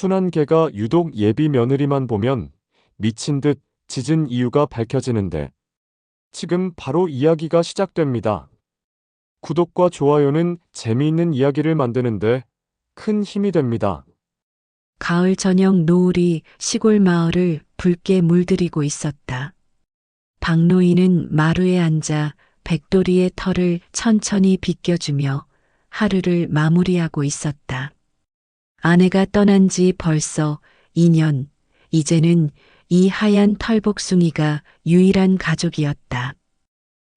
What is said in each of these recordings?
순한 개가 유독 예비 며느리만 보면 미친 듯 짖은 이유가 밝혀지는데 지금 바로 이야기가 시작됩니다. 구독과 좋아요는 재미있는 이야기를 만드는데 큰 힘이 됩니다. 가을 저녁 노을이 시골 마을을 붉게 물들이고 있었다. 박노인은 마루에 앉아 백돌이의 털을 천천히 빗겨주며 하루를 마무리하고 있었다. 아내가 떠난 지 벌써 2년, 이제는 이 하얀 털복숭이가 유일한 가족이었다.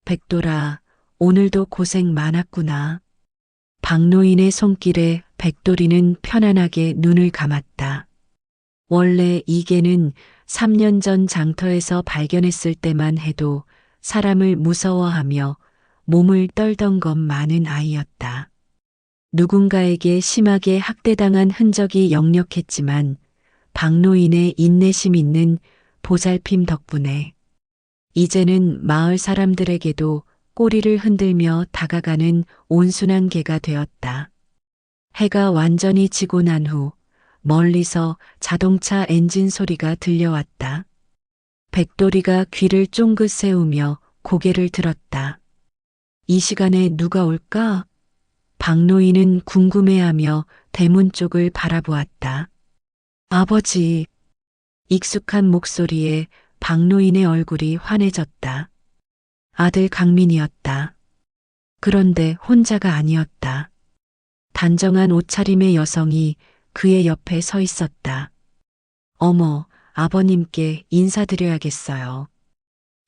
백돌아, 오늘도 고생 많았구나. 박노인의 손길에 백돌이는 편안하게 눈을 감았다. 원래 이 개는 3년 전 장터에서 발견했을 때만 해도 사람을 무서워하며 몸을 떨던 것 많은 아이였다. 누군가에게 심하게 학대당한 흔적이 역력했지만 박노인의 인내심 있는 보살핌 덕분에 이제는 마을 사람들에게도 꼬리를 흔들며 다가가는 온순한 개가 되었다. 해가 완전히 지고 난 후 멀리서 자동차 엔진 소리가 들려왔다. 백돌이가 귀를 쫑긋 세우며 고개를 들었다. 이 시간에 누가 올까? 박노인은 궁금해하며 대문 쪽을 바라보았다. 아버지. 익숙한 목소리에 박노인의 얼굴이 환해졌다. 아들 강민이었다. 그런데 혼자가 아니었다. 단정한 옷차림의 여성이 그의 옆에 서 있었다. 어머, 아버님께 인사드려야겠어요.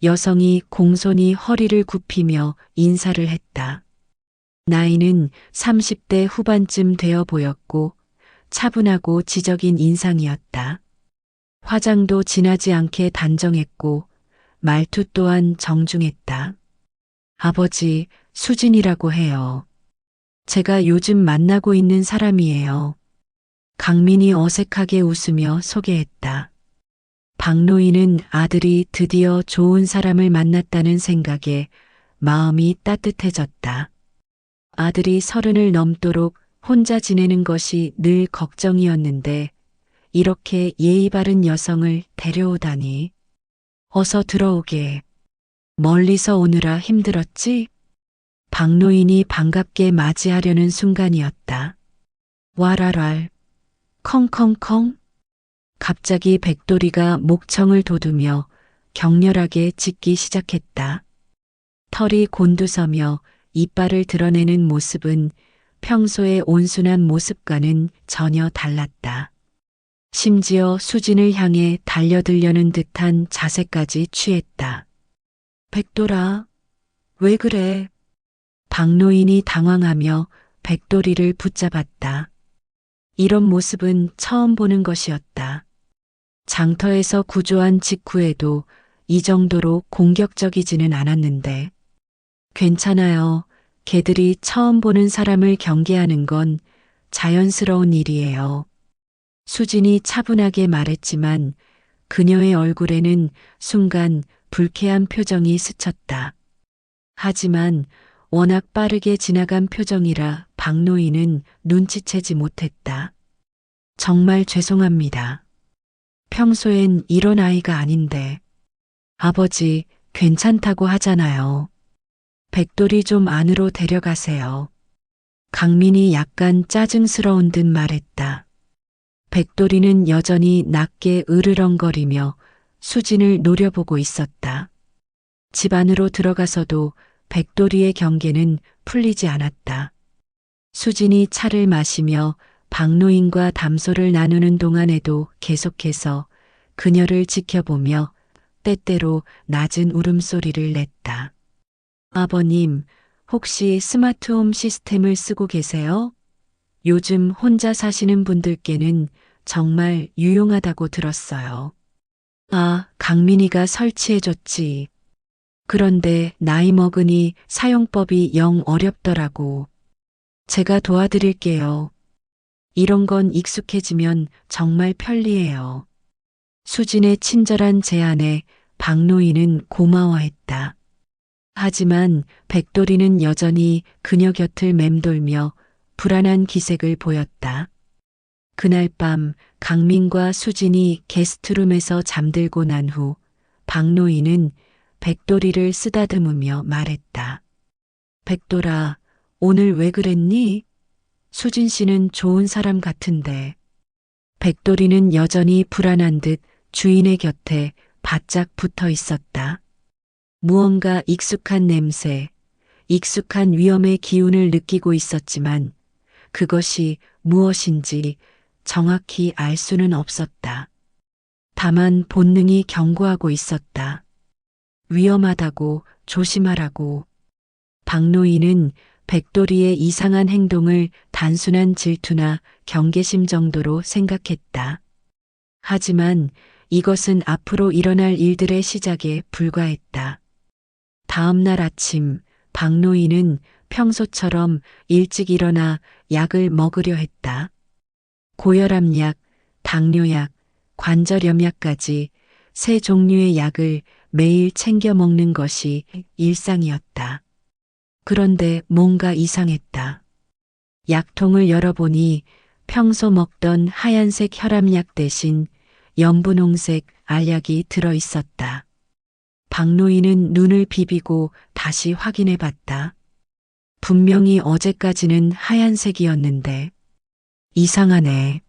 여성이 공손히 허리를 굽히며 인사를 했다. 나이는 30대 후반쯤 되어 보였고 차분하고 지적인 인상이었다. 화장도 진하지 않게 단정했고 말투 또한 정중했다. 아버지, 수진이라고 해요. 제가 요즘 만나고 있는 사람이에요. 강민이 어색하게 웃으며 소개했다. 박노인은 아들이 드디어 좋은 사람을 만났다는 생각에 마음이 따뜻해졌다. 아들이 30을 넘도록 혼자 지내는 것이 늘 걱정이었는데 이렇게 예의 바른 여성을 데려오다니. 어서 들어오게. 멀리서 오느라 힘들었지? 박노인이 반갑게 맞이하려는 순간이었다. 와랄랄. 컹컹컹. 갑자기 백돌이가 목청을 돋우며 격렬하게 짖기 시작했다. 털이 곤두서며 이빨을 드러내는 모습은 평소의 온순한 모습과는 전혀 달랐다. 심지어 수진을 향해 달려들려는 듯한 자세까지 취했다. 백돌아, 왜 그래? 박노인이 당황하며 백돌이를 붙잡았다. 이런 모습은 처음 보는 것이었다. 장터에서 구조한 직후에도 이 정도로 공격적이지는 않았는데. 괜찮아요. 개들이 처음 보는 사람을 경계하는 건 자연스러운 일이에요. 수진이 차분하게 말했지만 그녀의 얼굴에는 순간 불쾌한 표정이 스쳤다. 하지만 워낙 빠르게 지나간 표정이라 박노인은 눈치채지 못했다. 정말 죄송합니다. 평소엔 이런 아이가 아닌데. 아버지, 괜찮다고 하잖아요. 백돌이 좀 안으로 데려가세요. 강민이 약간 짜증스러운 듯 말했다. 백돌이는 여전히 낮게 으르렁거리며 수진을 노려보고 있었다. 집 안으로 들어가서도 백돌이의 경계는 풀리지 않았다. 수진이 차를 마시며 박노인과 담소를 나누는 동안에도 계속해서 그녀를 지켜보며 때때로 낮은 울음소리를 냈다. 아버님, 혹시 스마트홈 시스템을 쓰고 계세요? 요즘 혼자 사시는 분들께는 정말 유용하다고 들었어요. 아, 강민이가 설치해줬지. 그런데 나이 먹으니 사용법이 영 어렵더라고. 제가 도와드릴게요. 이런 건 익숙해지면 정말 편리해요. 수진의 친절한 제안에 박노인은 고마워했다. 하지만 백돌이는 여전히 그녀 곁을 맴돌며 불안한 기색을 보였다. 그날 밤 강민과 수진이 게스트룸에서 잠들고 난 후 박노인은 백돌이를 쓰다듬으며 말했다. 백돌아, 오늘 왜 그랬니? 수진 씨는 좋은 사람 같은데. 백돌이는 여전히 불안한 듯 주인의 곁에 바짝 붙어 있었다. 무언가 익숙한 냄새, 익숙한 위험의 기운을 느끼고 있었지만 그것이 무엇인지 정확히 알 수는 없었다. 다만 본능이 경고하고 있었다. 위험하다고, 조심하라고. 박노인은 백돌이의 이상한 행동을 단순한 질투나 경계심 정도로 생각했다. 하지만 이것은 앞으로 일어날 일들의 시작에 불과했다. 다음 날 아침 박노인은 평소처럼 일찍 일어나 약을 먹으려 했다. 고혈압약, 당뇨약, 관절염약까지 세 종류의 약을 매일 챙겨 먹는 것이 일상이었다. 그런데 뭔가 이상했다. 약통을 열어보니 평소 먹던 하얀색 혈압약 대신 연분홍색 알약이 들어 있었다. 박노인은 눈을 비비고 다시 확인해 봤다. 분명히 어제까지는 하얀색이었는데 이상하네.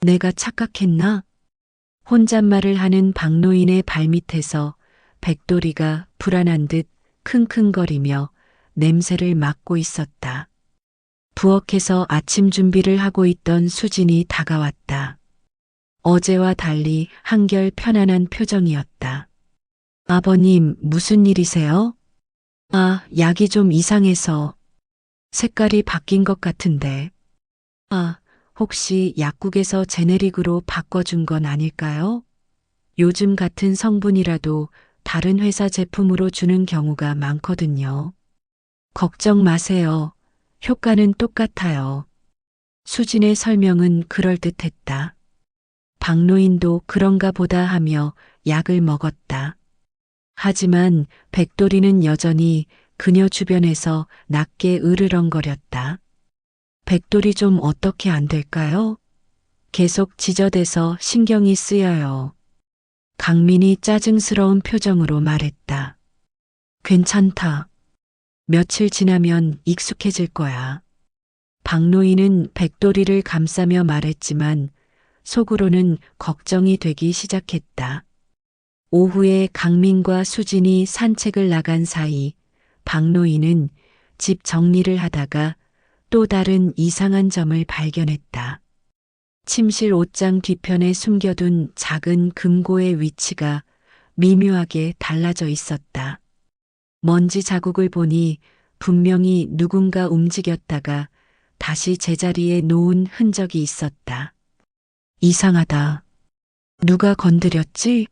내가 착각했나? 혼잣말을 하는 박노인의 발밑에서 백돌이가 불안한 듯 킁킁거리며 냄새를 맡고 있었다. 부엌에서 아침 준비를 하고 있던 수진이 다가왔다. 어제와 달리 한결 편안한 표정이었다. 아버님, 무슨 일이세요? 아, 약이 좀 이상해서. 색깔이 바뀐 것 같은데. 아, 혹시 약국에서 제네릭으로 바꿔준 건 아닐까요? 요즘 같은 성분이라도 다른 회사 제품으로 주는 경우가 많거든요. 걱정 마세요. 효과는 똑같아요. 수진의 설명은 그럴듯했다. 박노인도 그런가 보다 하며 약을 먹었다. 하지만 백돌이는 여전히 그녀 주변에서 낮게 으르렁거렸다. 백돌이 좀 어떻게 안 될까요? 계속 지저대서 신경이 쓰여요. 강민이 짜증스러운 표정으로 말했다. 괜찮다. 며칠 지나면 익숙해질 거야. 박노인은 백돌이를 감싸며 말했지만 속으로는 걱정이 되기 시작했다. 오후에 강민과 수진이 산책을 나간 사이 박노인은 집 정리를 하다가 또 다른 이상한 점을 발견했다. 침실 옷장 뒤편에 숨겨둔 작은 금고의 위치가 미묘하게 달라져 있었다. 먼지 자국을 보니 분명히 누군가 움직였다가 다시 제자리에 놓은 흔적이 있었다. 이상하다. 누가 건드렸지?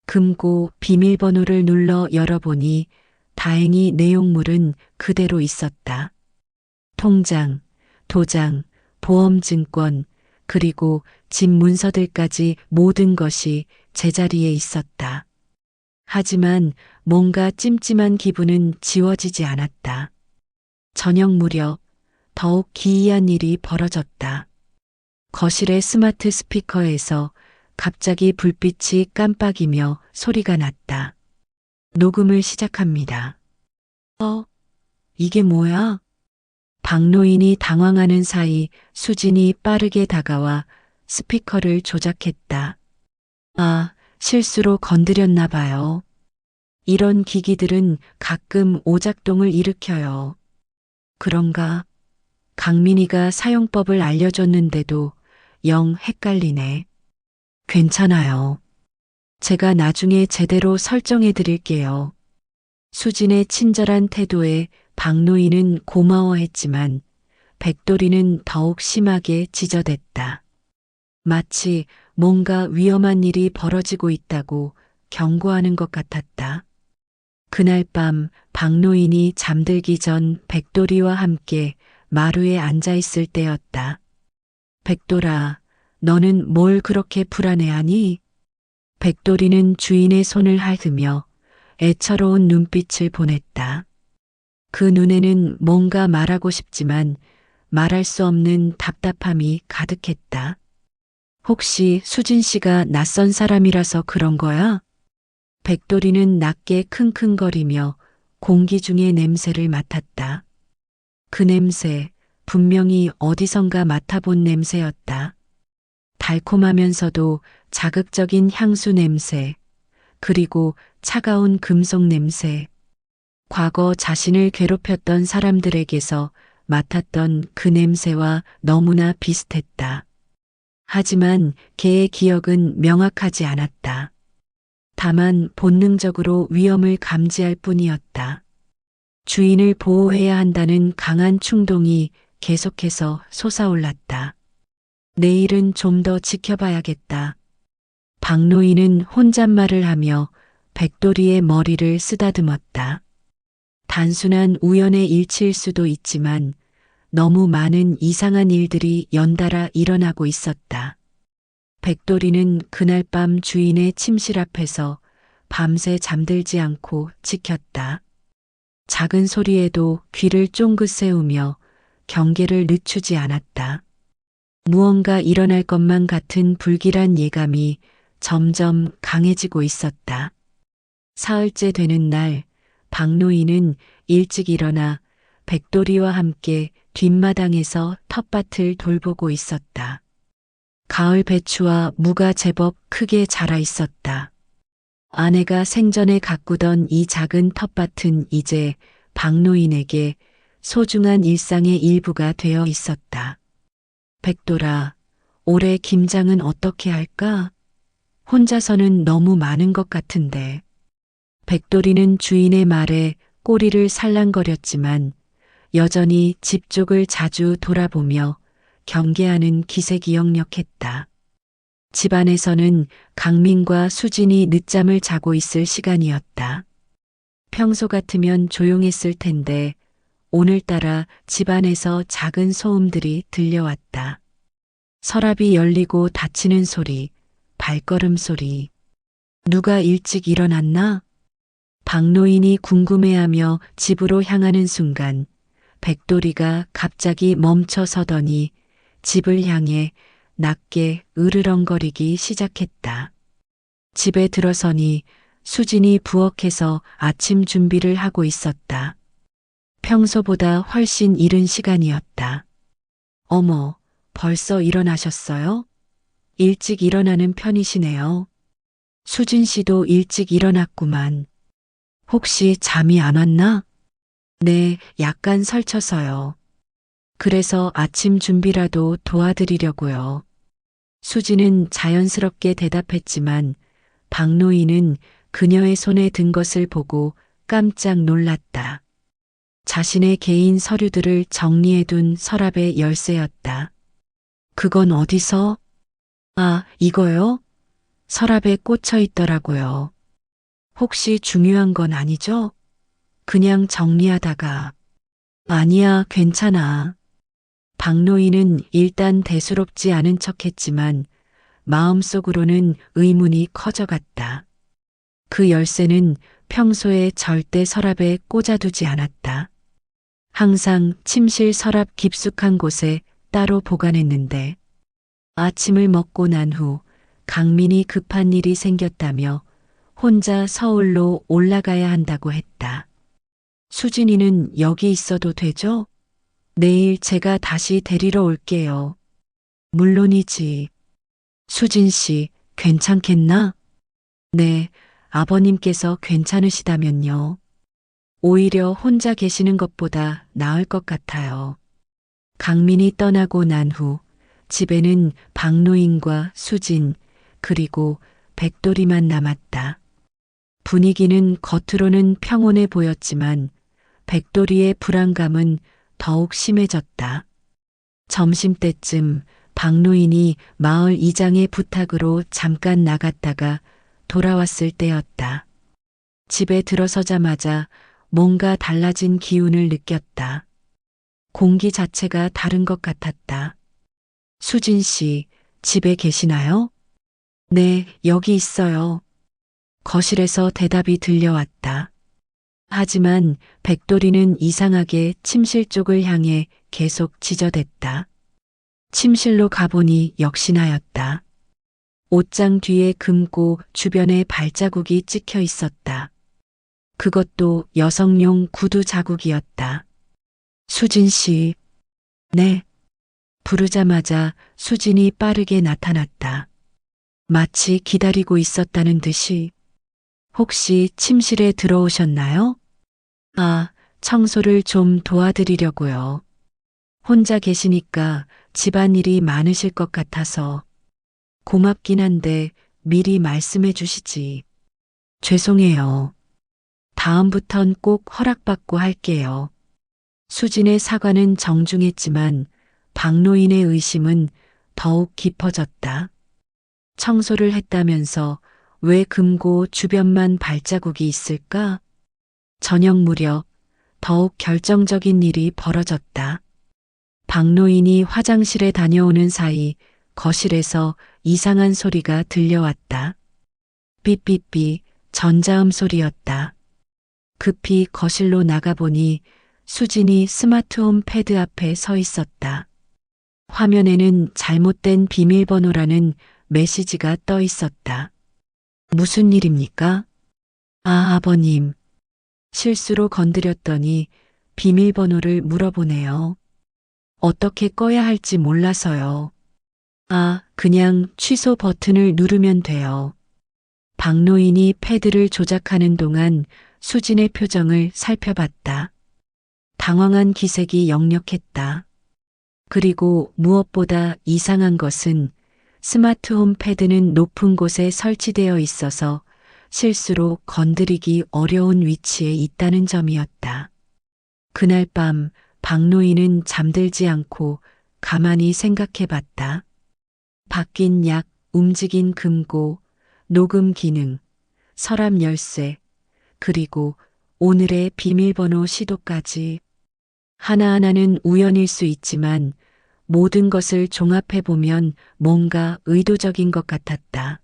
금고 비밀번호를 눌러 열어보니 다행히 내용물은 그대로 있었다. 통장, 도장, 보험증권, 그리고 집 문서들까지 모든 것이 제자리에 있었다. 하지만 뭔가 찜찜한 기분은 지워지지 않았다. 저녁 무렵 더욱 기이한 일이 벌어졌다. 거실의 스마트 스피커에서 갑자기 불빛이 깜빡이며 소리가 났다. 녹음을 시작합니다. 이게 뭐야? 박노인이 당황하는 사이 수진이 빠르게 다가와 스피커를 조작했다. 아, 실수로 건드렸나 봐요. 이런 기기들은 가끔 오작동을 일으켜요. 그런가? 강민이가 사용법을 알려줬는데도 영 헷갈리네. 괜찮아요. 제가 나중에 제대로 설정해 드릴게요. 수진의 친절한 태도에 박노인은 고마워했지만 백돌이는 더욱 심하게 지저댔다. 마치 뭔가 위험한 일이 벌어지고 있다고 경고하는 것 같았다. 그날 밤 박노인이 잠들기 전 백돌이와 함께 마루에 앉아 있을 때였다. 백돌아, 너는 뭘 그렇게 불안해하니? 백돌이는 주인의 손을 핥으며 애처로운 눈빛을 보냈다. 그 눈에는 뭔가 말하고 싶지만 말할 수 없는 답답함이 가득했다. 혹시 수진 씨가 낯선 사람이라서 그런 거야? 백돌이는 낮게 킁킁거리며 공기 중의 냄새를 맡았다. 그 냄새, 분명히 어디선가 맡아본 냄새였다. 달콤하면서도 자극적인 향수 냄새, 그리고 차가운 금속 냄새. 과거 자신을 괴롭혔던 사람들에게서 맡았던 그 냄새와 너무나 비슷했다. 하지만 걔의 기억은 명확하지 않았다. 다만 본능적으로 위험을 감지할 뿐이었다. 주인을 보호해야 한다는 강한 충동이 계속해서 솟아올랐다. 내일은 좀 더 지켜봐야겠다. 박노인은 혼잣말을 하며 백돌이의 머리를 쓰다듬었다. 단순한 우연의 일치일 수도 있지만 너무 많은 이상한 일들이 연달아 일어나고 있었다. 백돌이는 그날 밤 주인의 침실 앞에서 밤새 잠들지 않고 지켰다. 작은 소리에도 귀를 쫑긋 세우며 경계를 늦추지 않았다. 무언가 일어날 것만 같은 불길한 예감이 점점 강해지고 있었다. 사흘째 되는 날, 박노인은 일찍 일어나 백돌이와 함께 뒷마당에서 텃밭을 돌보고 있었다. 가을 배추와 무가 제법 크게 자라 있었다. 아내가 생전에 가꾸던 이 작은 텃밭은 이제 박노인에게 소중한 일상의 일부가 되어 있었다. 백돌아, 올해 김장은 어떻게 할까? 혼자서는 너무 많은 것 같은데. 백돌이는 주인의 말에 꼬리를 살랑거렸지만 여전히 집 쪽을 자주 돌아보며 경계하는 기색이 역력했다. 집안에서는 강민과 수진이 늦잠을 자고 있을 시간이었다. 평소 같으면 조용했을 텐데 오늘따라 집안에서 작은 소음들이 들려왔다. 서랍이 열리고 닫히는 소리, 발걸음 소리. 누가 일찍 일어났나? 박노인이 궁금해하며 집으로 향하는 순간 백돌이가 갑자기 멈춰 서더니 집을 향해 낮게 으르렁거리기 시작했다. 집에 들어서니 수진이 부엌에서 아침 준비를 하고 있었다. 평소보다 훨씬 이른 시간이었다. 어머, 벌써 일어나셨어요? 일찍 일어나는 편이시네요. 수진 씨도 일찍 일어났구만. 혹시 잠이 안 왔나? 네, 약간 설쳐서요. 그래서 아침 준비라도 도와드리려고요. 수지는 자연스럽게 대답했지만 박노인은 그녀의 손에 든 것을 보고 깜짝 놀랐다. 자신의 개인 서류들을 정리해둔 서랍의 열쇠였다. 그건 어디서? 아, 이거요? 서랍에 꽂혀 있더라고요. 혹시 중요한 건 아니죠? 그냥 정리하다가. 아니야, 괜찮아. 박노인은 일단 대수롭지 않은 척했지만 마음속으로는 의문이 커져갔다. 그 열쇠는 평소에 절대 서랍에 꽂아두지 않았다. 항상 침실 서랍 깊숙한 곳에 따로 보관했는데 아침을 먹고 난 후 강민이 급한 일이 생겼다며 혼자 서울로 올라가야 한다고 했다. 수진이는 여기 있어도 되죠? 내일 제가 다시 데리러 올게요. 물론이지. 수진 씨, 괜찮겠나? 네, 아버님께서 괜찮으시다면요. 오히려 혼자 계시는 것보다 나을 것 같아요. 강민이 떠나고 난 후 집에는 박노인과 수진, 그리고 백돌이만 남았다. 분위기는 겉으로는 평온해 보였지만 백돌이의 불안감은 더욱 심해졌다. 점심때쯤 박노인이 마을 이장의 부탁으로 잠깐 나갔다가 돌아왔을 때였다. 집에 들어서자마자 뭔가 달라진 기운을 느꼈다. 공기 자체가 다른 것 같았다. 수진 씨, 집에 계시나요? 네, 여기 있어요. 거실에서 대답이 들려왔다. 하지만 백돌이는 이상하게 침실 쪽을 향해 계속 지저댔다. 침실로 가보니 역시나였다. 옷장 뒤에 금고 주변에 발자국이 찍혀 있었다. 그것도 여성용 구두 자국이었다. 수진 씨. 네. 부르자마자 수진이 빠르게 나타났다. 마치 기다리고 있었다는 듯이. 혹시 침실에 들어오셨나요? 아, 청소를 좀 도와드리려고요. 혼자 계시니까 집안일이 많으실 것 같아서. 고맙긴 한데 미리 말씀해 주시지. 죄송해요. 다음부턴 꼭 허락받고 할게요. 수진의 사과는 정중했지만 박노인의 의심은 더욱 깊어졌다. 청소를 했다면서 왜 금고 주변만 발자국이 있을까? 저녁 무렵 더욱 결정적인 일이 벌어졌다. 박노인이 화장실에 다녀오는 사이 거실에서 이상한 소리가 들려왔다. 삐삐삐 전자음 소리였다. 급히 거실로 나가보니 수진이 스마트홈 패드 앞에 서 있었다. 화면에는 잘못된 비밀번호라는 메시지가 떠 있었다. 무슨 일입니까? 아, 아버님. 실수로 건드렸더니 비밀번호를 물어보네요. 어떻게 꺼야 할지 몰라서요. 아, 그냥 취소 버튼을 누르면 돼요. 박노인이 패드를 조작하는 동안 수진의 표정을 살펴봤다. 당황한 기색이 역력했다. 그리고 무엇보다 이상한 것은 스마트홈 패드는 높은 곳에 설치되어 있어서 실수로 건드리기 어려운 위치에 있다는 점이었다. 그날 밤 박노인은 잠들지 않고 가만히 생각해 봤다. 바뀐 약, 움직인 금고, 녹음 기능, 서랍 열쇠, 그리고 오늘의 비밀번호 시도까지. 하나하나는 우연일 수 있지만 모든 것을 종합해보면 뭔가 의도적인 것 같았다.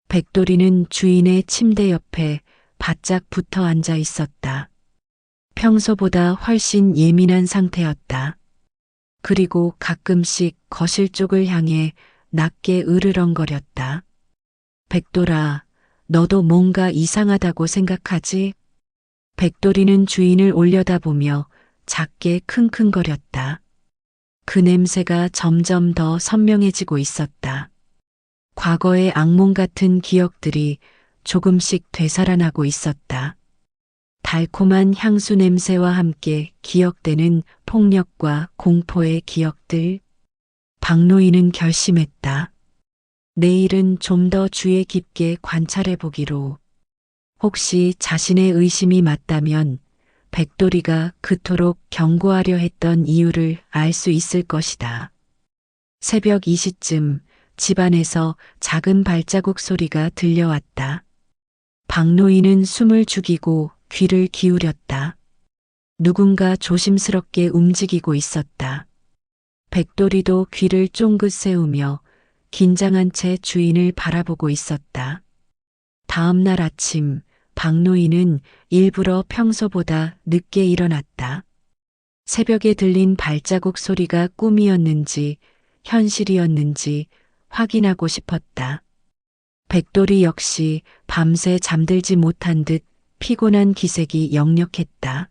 백돌이는 주인의 침대 옆에 바짝 붙어 앉아 있었다. 평소보다 훨씬 예민한 상태였다. 그리고 가끔씩 거실 쪽을 향해 낮게 으르렁거렸다. 백돌아, 너도 뭔가 이상하다고 생각하지? 백돌이는 주인을 올려다보며 작게 킁킁거렸다. 그 냄새가 점점 더 선명해지고 있었다. 과거의 악몽 같은 기억들이 조금씩 되살아나고 있었다. 달콤한 향수 냄새와 함께 기억되는 폭력과 공포의 기억들. 박노인은 결심했다. 내일은 좀 더 주의 깊게 관찰해 보기로. 혹시 자신의 의심이 맞다면 백돌이가 그토록 경고하려 했던 이유를 알 수 있을 것이다. 새벽 2시쯤 집안에서 작은 발자국 소리가 들려왔다. 박노인은 숨을 죽이고 귀를 기울였다. 누군가 조심스럽게 움직이고 있었다. 백돌이도 귀를 쫑긋 세우며 긴장한 채 주인을 바라보고 있었다. 다음 날 아침 박노인은 일부러 평소보다 늦게 일어났다. 새벽에 들린 발자국 소리가 꿈이었는지 현실이었는지 확인하고 싶었다. 백돌이 역시 밤새 잠들지 못한 듯 피곤한 기색이 역력했다.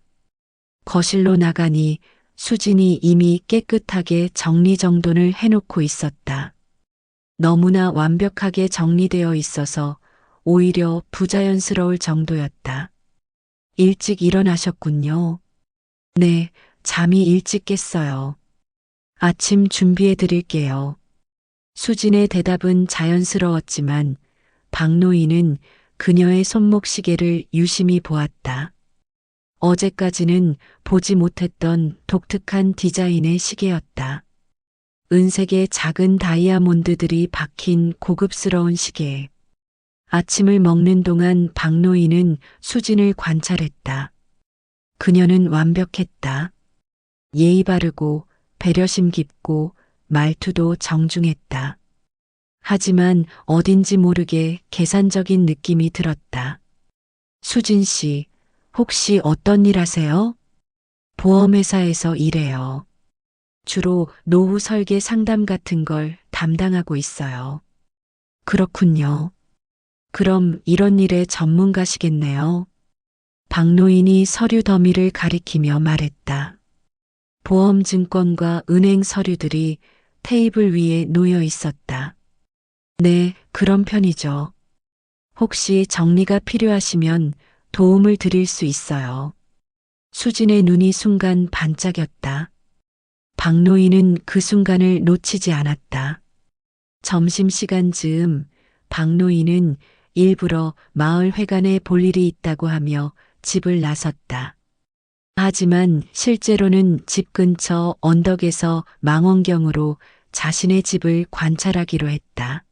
거실로 나가니 수진이 이미 깨끗하게 정리정돈을 해놓고 있었다. 너무나 완벽하게 정리되어 있어서 오히려 부자연스러울 정도였다. 일찍 일어나셨군요. 네, 잠이 일찍 깼어요. 아침 준비해 드릴게요. 수진의 대답은 자연스러웠지만 박노인은 그녀의 손목시계를 유심히 보았다. 어제까지는 보지 못했던 독특한 디자인의 시계였다. 은색의 작은 다이아몬드들이 박힌 고급스러운 시계. 아침을 먹는 동안 박노인은 수진을 관찰했다. 그녀는 완벽했다. 예의 바르고 배려심 깊고 말투도 정중했다. 하지만 어딘지 모르게 계산적인 느낌이 들었다. 수진 씨, 혹시 어떤 일 하세요? 보험회사에서 일해요. 주로 노후 설계 상담 같은 걸 담당하고 있어요. 그렇군요. 그럼 이런 일의 전문가시겠네요. 박노인이 서류 더미를 가리키며 말했다. 보험 증권과 은행 서류들이 테이블 위에 놓여 있었다. 네, 그런 편이죠. 혹시 정리가 필요하시면 도움을 드릴 수 있어요. 수진의 눈이 순간 반짝였다. 박노인은 그 순간을 놓치지 않았다. 점심시간 즈음 박노인은 일부러 마을 회관에 볼 일이 있다고 하며 집을 나섰다. 하지만 실제로는 집 근처 언덕에서 망원경으로 자신의 집을 관찰하기로 했다.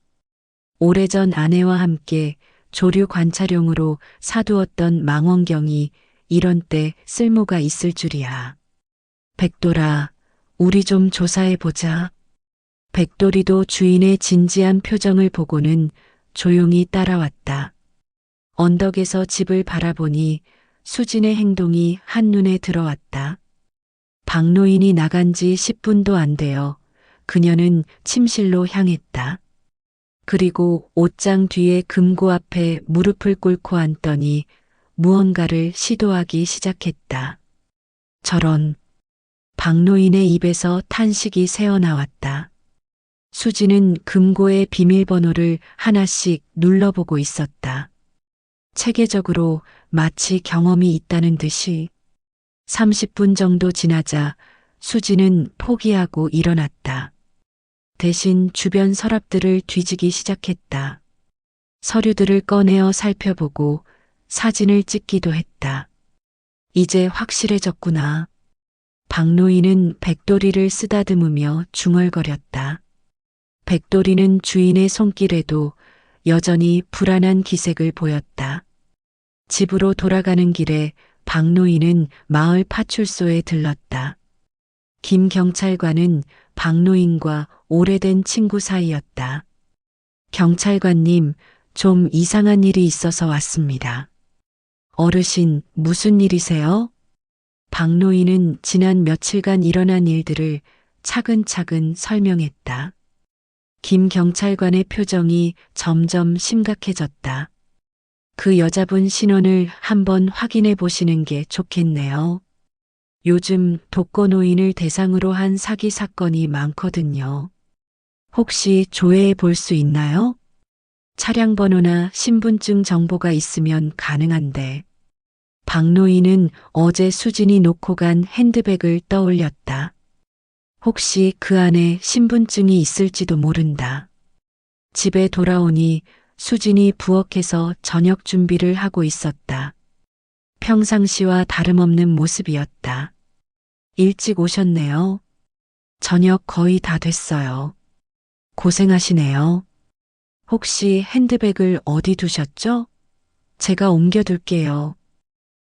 오래전 아내와 함께 조류 관찰용으로 사두었던 망원경이 이런 때 쓸모가 있을 줄이야. 백돌아, 우리 좀 조사해 보자. 백돌이도 주인의 진지한 표정을 보고는 조용히 따라왔다. 언덕에서 집을 바라보니 수진의 행동이 한눈에 들어왔다. 박노인이 나간 지 10분도 안 되어 그녀는 침실로 향했다. 그리고 옷장 뒤에 금고 앞에 무릎을 꿇고 앉더니 무언가를 시도하기 시작했다. 저런, 박노인의 입에서 탄식이 새어나왔다. 수지는 금고의 비밀번호를 하나씩 눌러보고 있었다. 체계적으로 마치 경험이 있다는 듯이 30분 정도 지나자 수지는 포기하고 일어났다. 대신 주변 서랍들을 뒤지기 시작했다. 서류들을 꺼내어 살펴보고 사진을 찍기도 했다. 이제 확실해졌구나. 박노인은 백돌이를 쓰다듬으며 중얼거렸다. 백돌이는 주인의 손길에도 여전히 불안한 기색을 보였다. 집으로 돌아가는 길에 박노인은 마을 파출소에 들렀다. 김 경찰관은 박노인과 오래된 친구 사이였다. 경찰관님, 좀 이상한 일이 있어서 왔습니다. 어르신, 무슨 일이세요? 박노인은 지난 며칠간 일어난 일들을 차근차근 설명했다. 김 경찰관의 표정이 점점 심각해졌다. 그 여자분 신원을 한번 확인해 보시는 게 좋겠네요. 요즘 독거노인을 대상으로 한 사기 사건이 많거든요. 혹시 조회해 볼 수 있나요? 차량 번호나 신분증 정보가 있으면 가능한데. 박노인은 어제 수진이 놓고 간 핸드백을 떠올렸다. 혹시 그 안에 신분증이 있을지도 모른다. 집에 돌아오니 수진이 부엌에서 저녁 준비를 하고 있었다. 평상시와 다름없는 모습이었다. 일찍 오셨네요. 저녁 거의 다 됐어요. 고생하시네요. 혹시 핸드백을 어디 두셨죠? 제가 옮겨둘게요.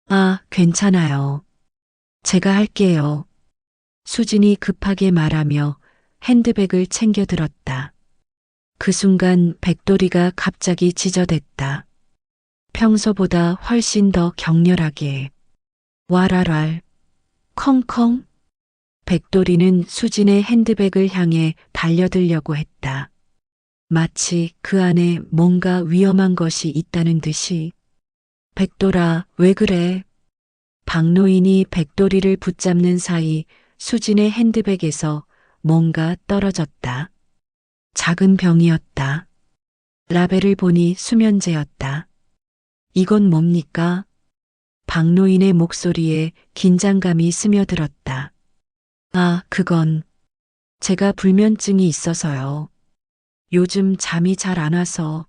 아, 괜찮아요. 제가 할게요. 수진이 급하게 말하며 핸드백을 챙겨 들었다. 그 순간 백돌이가 갑자기 지저댔다. 평소보다 훨씬 더 격렬하게. 와랄랄. 컹컹. 백돌이는 수진의 핸드백을 향해 달려들려고 했다. 마치 그 안에 뭔가 위험한 것이 있다는 듯이. 백돌아, 왜 그래? 박노인이 백돌이를 붙잡는 사이 수진의 핸드백에서 뭔가 떨어졌다. 작은 병이었다. 라벨을 보니 수면제였다. 이건 뭡니까? 박노인의 목소리에 긴장감이 스며들었다. 아, 그건 제가 불면증이 있어서요. 요즘 잠이 잘 안 와서.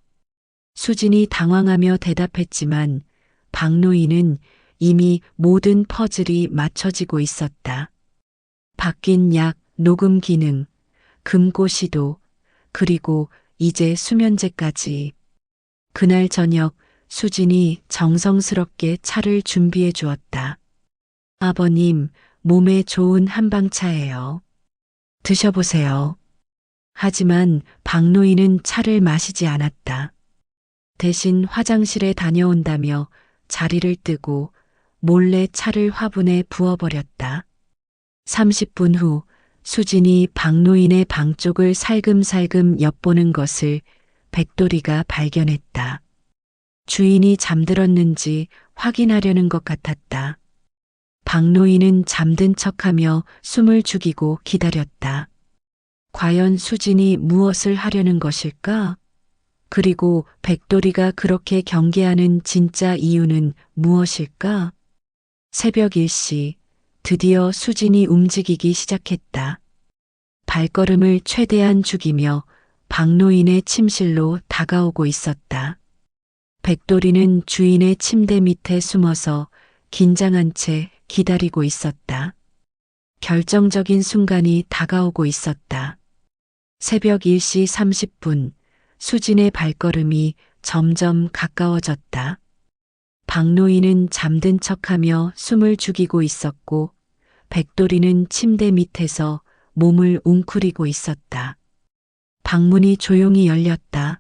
수진이 당황하며 대답했지만 박노인은 이미 모든 퍼즐이 맞춰지고 있었다. 바뀐 약, 녹음 기능, 금고 시도, 그리고 이제 수면제까지. 그날 저녁 수진이 정성스럽게 차를 준비해 주었다. 아버님, 몸에 좋은 한방차예요. 드셔보세요. 하지만 박노인은 차를 마시지 않았다. 대신 화장실에 다녀온다며 자리를 뜨고 몰래 차를 화분에 부어버렸다. 30분 후 수진이 박노인의 방 쪽을 살금살금 엿보는 것을 백돌이가 발견했다. 주인이 잠들었는지 확인하려는 것 같았다. 박노인은 잠든 척하며 숨을 죽이고 기다렸다. 과연 수진이 무엇을 하려는 것일까? 그리고 백돌이가 그렇게 경계하는 진짜 이유는 무엇일까? 새벽 1시, 드디어 수진이 움직이기 시작했다. 발걸음을 최대한 죽이며 박노인의 침실로 다가오고 있었다. 백돌이는 주인의 침대 밑에 숨어서 긴장한 채 기다리고 있었다. 결정적인 순간이 다가오고 있었다. 새벽 1시 30분, 수진의 발걸음이 점점 가까워졌다. 박노인은 잠든 척하며 숨을 죽이고 있었고, 백돌이는 침대 밑에서 몸을 웅크리고 있었다. 방문이 조용히 열렸다.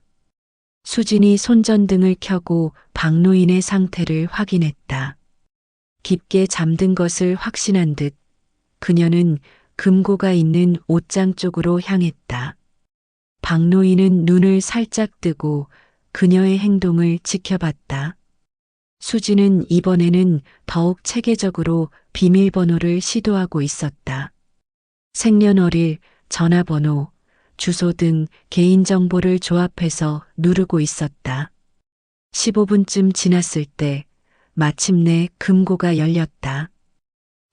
수진이 손전등을 켜고 박노인의 상태를 확인했다. 깊게 잠든 것을 확신한 듯 그녀는 금고가 있는 옷장 쪽으로 향했다. 박노인은 눈을 살짝 뜨고 그녀의 행동을 지켜봤다. 수진은 이번에는 더욱 체계적으로 비밀번호를 시도하고 있었다. 생년월일, 전화번호, 주소 등 개인정보를 조합해서 누르고 있었다. 15분쯤 지났을 때 마침내 금고가 열렸다.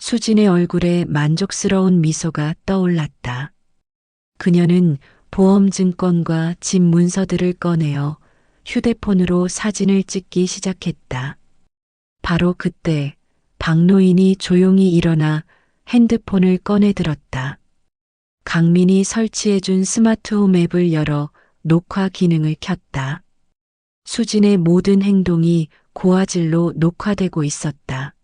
수진의 얼굴에 만족스러운 미소가 떠올랐다. 그녀는 보험증권과 집 문서들을 꺼내어 휴대폰으로 사진을 찍기 시작했다. 바로 그때 박노인이 조용히 일어나 핸드폰을 꺼내 들었다. 강민이 설치해준 스마트홈 앱을 열어 녹화 기능을 켰다. 수진의 모든 행동이 고화질로 녹화되고 있었다.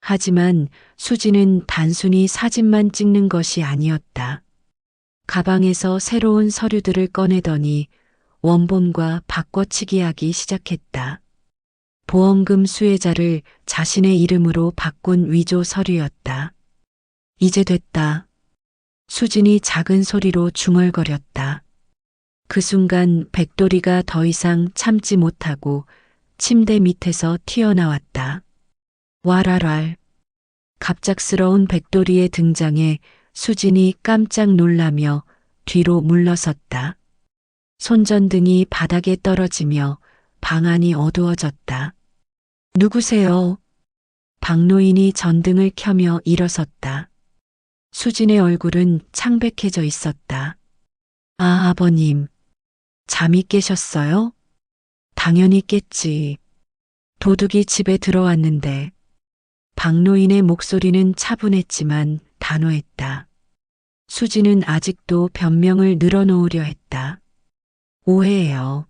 하지만 수진은 단순히 사진만 찍는 것이 아니었다. 가방에서 새로운 서류들을 꺼내더니 원본과 바꿔치기 하기 시작했다. 보험금 수혜자를 자신의 이름으로 바꾼 위조 서류였다. 이제 됐다. 수진이 작은 소리로 중얼거렸다. 그 순간 백돌이가 더 이상 참지 못하고 침대 밑에서 튀어나왔다. 와랄랄. 갑작스러운 백돌이의 등장에 수진이 깜짝 놀라며 뒤로 물러섰다. 손전등이 바닥에 떨어지며 방 안이 어두워졌다. 누구세요? 박노인이 전등을 켜며 일어섰다. 수진의 얼굴은 창백해져 있었다. 아, 아버님. 잠이 깨셨어요? 당연히 깼지. 도둑이 집에 들어왔는데. 박노인의 목소리는 차분했지만 단호했다. 수진은 아직도 변명을 늘어놓으려 했다. 오해예요.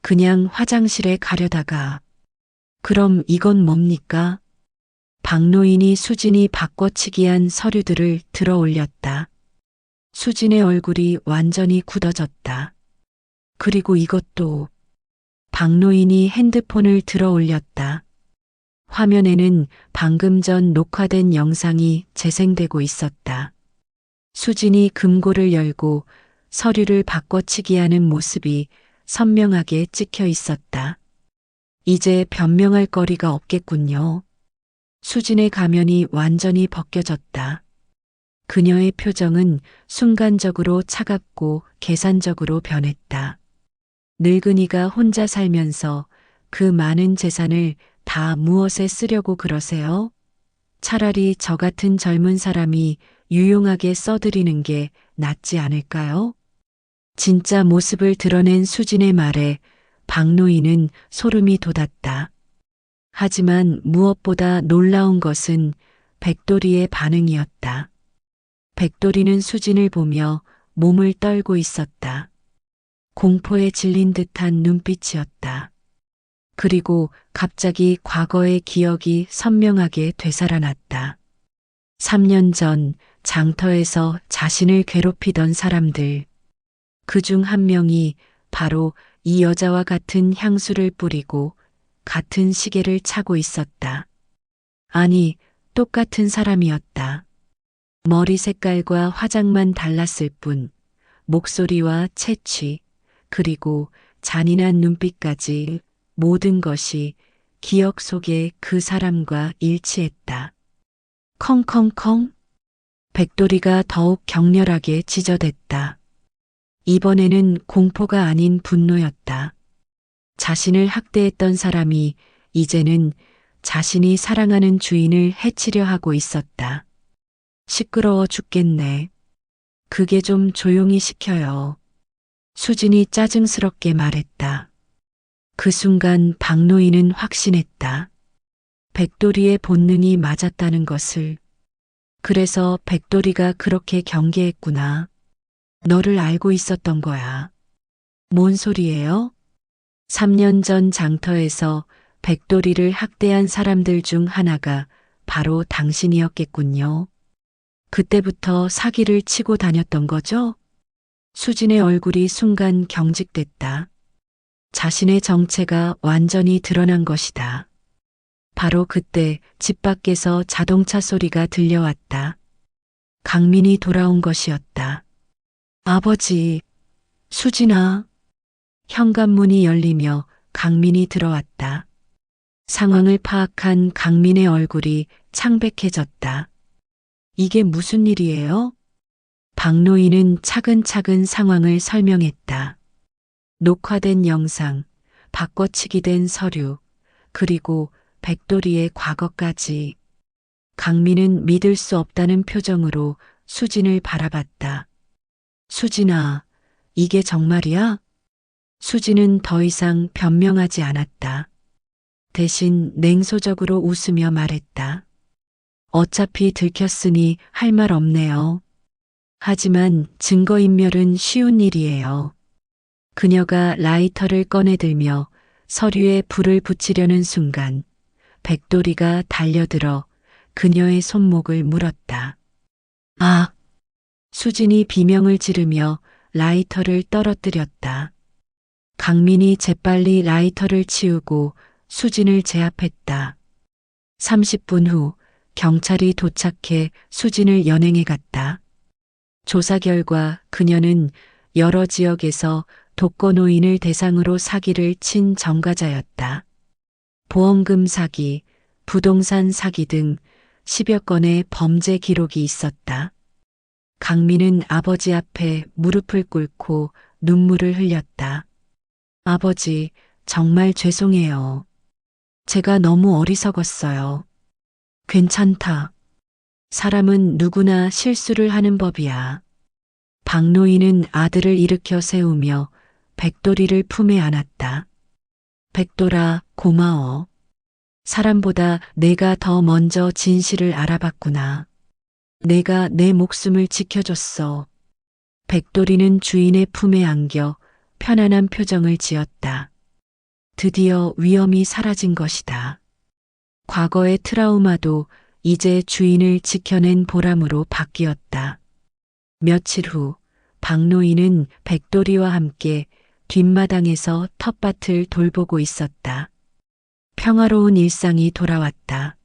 그냥 화장실에 가려다가. 그럼 이건 뭡니까? 박노인이 수진이 바꿔치기한 서류들을 들어 올렸다. 수진의 얼굴이 완전히 굳어졌다. 그리고 이것도. 박노인이 핸드폰을 들어 올렸다. 화면에는 방금 전 녹화된 영상이 재생되고 있었다. 수진이 금고를 열고 서류를 바꿔치기하는 모습이 선명하게 찍혀 있었다. 이제 변명할 거리가 없겠군요. 수진의 가면이 완전히 벗겨졌다. 그녀의 표정은 순간적으로 차갑고 계산적으로 변했다. 늙은이가 혼자 살면서 그 많은 재산을 다 무엇에 쓰려고 그러세요? 차라리 저 같은 젊은 사람이 유용하게 써드리는 게 낫지 않을까요? 진짜 모습을 드러낸 수진의 말에 박노인은 소름이 돋았다. 하지만 무엇보다 놀라운 것은 백돌이의 반응이었다. 백돌이는 수진을 보며 몸을 떨고 있었다. 공포에 질린 듯한 눈빛이었다. 그리고 갑자기 과거의 기억이 선명하게 되살아났다. 3년 전 장터에서 자신을 괴롭히던 사람들. 그중 한 명이 바로 이 여자와 같은 향수를 뿌리고 같은 시계를 차고 있었다. 아니, 똑같은 사람이었다. 머리 색깔과 화장만 달랐을 뿐, 목소리와 채취, 그리고 잔인한 눈빛까지 모든 것이 기억 속에 그 사람과 일치했다. 컹컹컹. 백돌이가 더욱 격렬하게 지저댔다. 이번에는 공포가 아닌 분노였다. 자신을 학대했던 사람이 이제는 자신이 사랑하는 주인을 해치려 하고 있었다. 시끄러워 죽겠네. 그게 좀 조용히 시켜요. 수진이 짜증스럽게 말했다. 그 순간 박노인은 확신했다. 백돌이의 본능이 맞았다는 것을. 그래서 백돌이가 그렇게 경계했구나. 너를 알고 있었던 거야. 뭔 소리예요? 3년 전 장터에서 백돌이를 학대한 사람들 중 하나가 바로 당신이었겠군요. 그때부터 사기를 치고 다녔던 거죠? 수진의 얼굴이 순간 경직됐다. 자신의 정체가 완전히 드러난 것이다. 바로 그때 집 밖에서 자동차 소리가 들려왔다. 강민이 돌아온 것이었다. 아버지, 수진아. 현관문이 열리며 강민이 들어왔다. 상황을 파악한 강민의 얼굴이 창백해졌다. 이게 무슨 일이에요? 박노인은 차근차근 상황을 설명했다. 녹화된 영상, 바꿔치기 된 서류, 그리고 백돌이의 과거까지. 강민은 믿을 수 없다는 표정으로 수진을 바라봤다. 수진아, 이게 정말이야? 수진은 더 이상 변명하지 않았다. 대신 냉소적으로 웃으며 말했다. 어차피 들켰으니 할 말 없네요. 하지만 증거인멸은 쉬운 일이에요. 그녀가 라이터를 꺼내들며 서류에 불을 붙이려는 순간 백돌이가 달려들어 그녀의 손목을 물었다. 아! 수진이 비명을 지르며 라이터를 떨어뜨렸다. 강민이 재빨리 라이터를 치우고 수진을 제압했다. 30분 후 경찰이 도착해 수진을 연행해 갔다. 조사 결과 그녀는 여러 지역에서 독거노인을 대상으로 사기를 친 전과자였다. 보험금 사기, 부동산 사기 등 10여 건의 범죄 기록이 있었다. 강민은 아버지 앞에 무릎을 꿇고 눈물을 흘렸다. 아버지, 정말 죄송해요. 제가 너무 어리석었어요. 괜찮다. 사람은 누구나 실수를 하는 법이야. 박노인은 아들을 일으켜 세우며 백돌이를 품에 안았다. 백돌아, 고마워. 사람보다 내가 더 먼저 진실을 알아봤구나. 내가 내 목숨을 지켜줬어. 백돌이는 주인의 품에 안겨 편안한 표정을 지었다. 드디어 위험이 사라진 것이다. 과거의 트라우마도 이제 주인을 지켜낸 보람으로 바뀌었다. 며칠 후 박노인은 백돌이와 함께 뒷마당에서 텃밭을 돌보고 있었다. 평화로운 일상이 돌아왔다.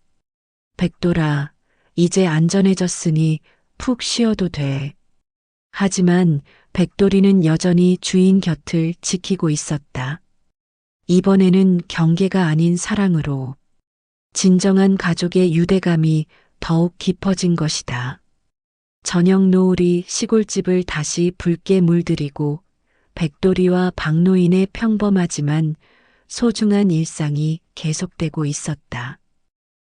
백돌아, 이제 안전해졌으니 푹 쉬어도 돼. 하지만 백돌이는 여전히 주인 곁을 지키고 있었다. 이번에는 경계가 아닌 사랑으로. 진정한 가족의 유대감이 더욱 깊어진 것이다. 저녁 노을이 시골집을 다시 붉게 물들이고 백돌이와 박노인의 평범하지만 소중한 일상이 계속되고 있었다.